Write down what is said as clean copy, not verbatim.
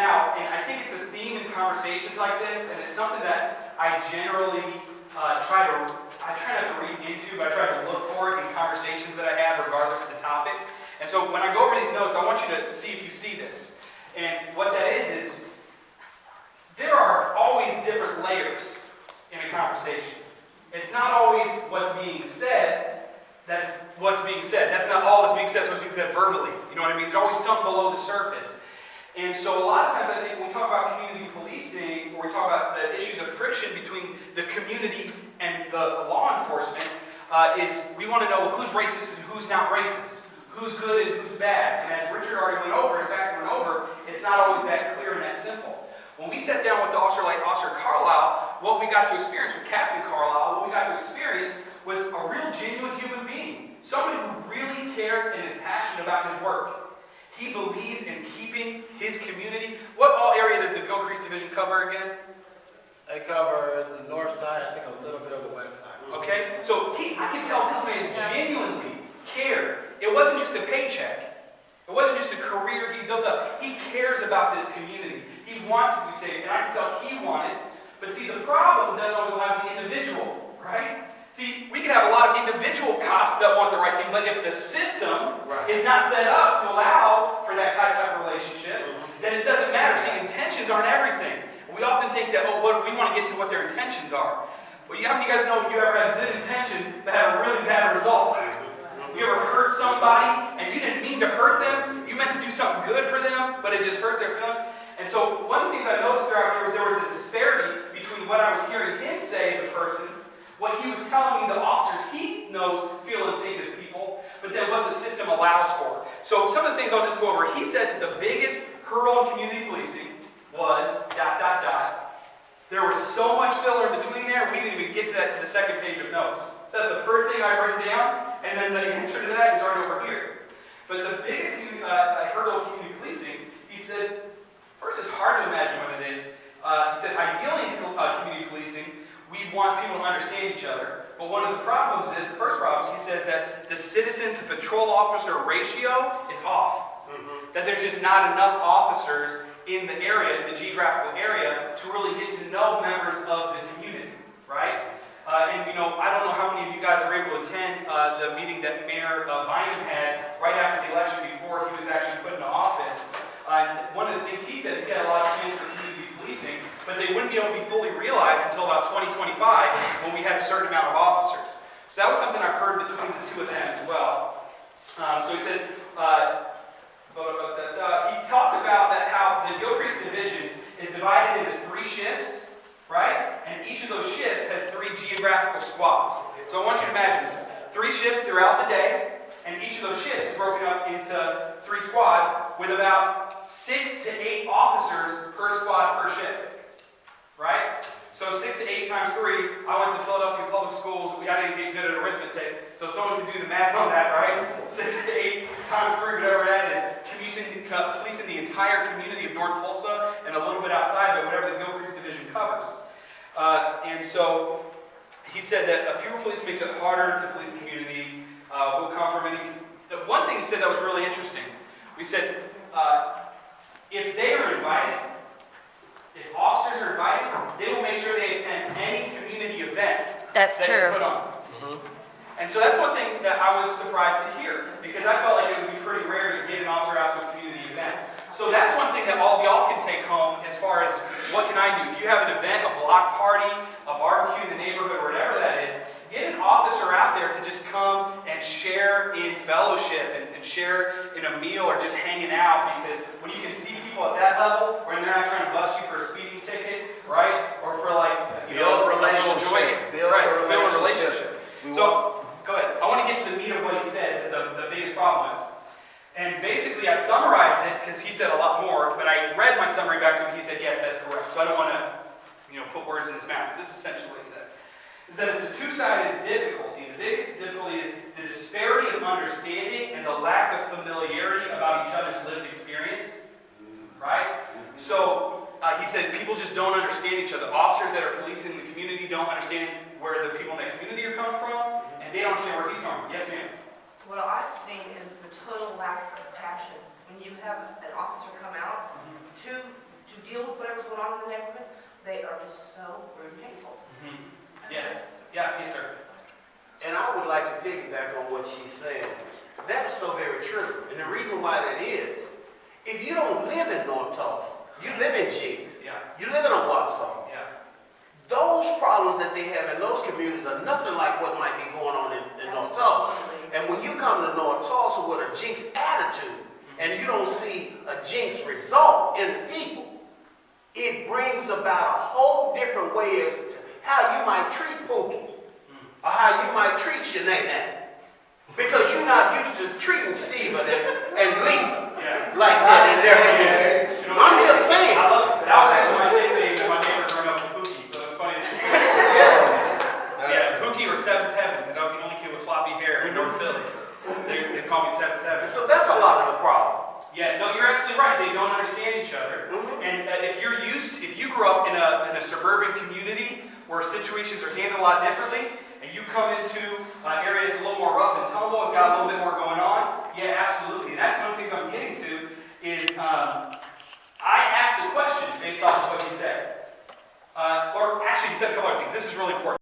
out, and I think it's a theme in conversations like this, and it's something that I generally try not to read into, but I try to look for it in conversations that I have, regardless of the topic. And so when I go over these notes, I want you to see if you see this. And what that is there are always different layers in a conversation. It's not always what's being said, that's what's being said. That's not all that's being said, it's what's being said verbally. You know what I mean? There's always something below the surface. And so a lot of times I think when we talk about community policing, or we talk about the issues of friction between the community and the law enforcement, is we want to know who's racist and who's not racist. Who's good and who's bad. And as Richard already went over, in fact went over, it's not always that clear and that simple. When we sat down with the officer like Officer Carlisle, what we got to experience with Captain Carlisle, what we got to experience was a real genuine human being. Somebody who really cares and is passionate about his work. He believes in keeping his community. What all area does the Gilcrease Division cover again? They cover the north side, I think a little bit of the west side. Okay, so I can tell this man genuinely cared. It wasn't just a paycheck. It wasn't just a career he built up. He cares about this community. He wants to be safe, and I can tell he wanted. But see, the problem doesn't always lie with the individual, right? See, we can have a lot of individual cops that want the right thing, but if the system is not set up to allow for that type of relationship, then it doesn't matter. See, intentions aren't everything. We often think that, we want to get to what their intentions are. Well, how many of you guys know you ever had good intentions that had a really bad result? You ever hurt somebody and you didn't mean to hurt them? You meant to do something good for them, but it just hurt their feelings? And so one of the things I noticed throughout here was there was a disparity between what I was hearing him say as a person, what he was telling me the officers he knows, feel, and think as people, but then what the system allows for. So some of the things I'll just go over. He said the biggest hurdle in community policing was ... There was so much filler in between there, we didn't even get to that to the second page of notes. That's the first thing I've written down, and then the answer to that is right over here. But the biggest hurdle of community policing, he said, first it's hard to imagine what it is. He said, ideally in community policing, we want people to understand each other. But one of the problems is, the first problem is, he says that the citizen to patrol officer ratio is off. That there's just not enough officers in the area, in the geographical area, to really get to know members of the community, right? And I don't know how many of you guys were able to attend the meeting that Mayor Bynum had right after the election, before he was actually put into office. One of the things he said, he had a lot of plans for community policing, but they wouldn't be able to be fully realized until about 2025, when we had a certain amount of officers. So that was something I heard between the two of them as well. So he said, he talked about how the Gilcrease Division is divided into 3 shifts, right? And each of those shifts has 3 geographical squads. So I want you to imagine this. 3 shifts throughout the day, and each of those shifts is broken up into 3 squads with about 6 to 8 officers per squad per shift, right? So 6 to 8 times 3, I went to Philadelphia Public Schools. I didn't get good at arithmetic, so someone can do the math on that, right? 6 to 8 times 3, whatever that is, policing the entire community of North Tulsa and a little bit outside of it, whatever the Gilcrease Division covers. And so he said that a fewer police makes it harder to police the community. Will come from any. The one thing he said that was really interesting. We said if they are invited, if officers are invited, they will make sure they attend any community event That's that true. is put on. And so that's one thing that I was surprised to hear, because I felt like it would be pretty rare to get an officer out to a community event. So that's one thing that all of y'all can take home as far as what can I do. If you have an event, a block party, a barbecue in the neighborhood, or whatever that is, get an officer out there to just come and share in fellowship and share in a meal or just hanging out, because when you can see people at that level, when they're not trying to bust you for a speeding ticket, right? Or for like, Build a relationship. Build a relationship. So, go ahead. I want to get to the meat of what he said, that the biggest problem is. And basically, I summarized it, because he said a lot more, but I read my summary back to him, and he said, yes, that's correct. So I don't want to, put words in his mouth. This is essentially what he said. Is that it's a two-sided difficulty. The biggest difficulty is the disparity of understanding and the lack of familiarity about each other's lived experience, right? So he said people just don't understand each other. Officers that are policing the community don't understand where the people in that community are coming from, and they don't understand where he's coming from. Yes, ma'am? What I've seen is the total lack of compassion. When you have an officer come out to they are just so rude and hateful. Yes, yeah, yes, sir. And I would like to piggyback on what she's saying. That is so very true. And the reason why that is, if you don't live in North Tulsa, you live in Jinx, Yeah, you live in Owasso, yeah. those problems that they have in those communities are nothing like what might be going on in North Tulsa. And when you come to North Tulsa with a Jinx attitude, and you don't see a Jinx result in the people, it brings about a whole different way as to how you might treat Pookie, or how you might treat Shanae. Because you're not used to treating Steven and Lisa Yeah. like that in their community. You know, I'm just saying. I love, that was actually my nickname when my neighbor growing up with Pookie, so it's funny. Yeah, Pookie or Seventh Heaven, because I was the only kid with floppy hair in North Philly. They call me Seventh Heaven. So that's a lot of the problem. Yeah, no, you're absolutely right. They don't understand each other. And if you grew up in a suburban community where situations are handled a lot differently, and you come into areas a little more rough and tumble, and got a little bit more going on, yeah, absolutely. And that's one of the things I'm getting to is I asked the questions based off of what he said. Or actually, he said a couple other things. This is really important.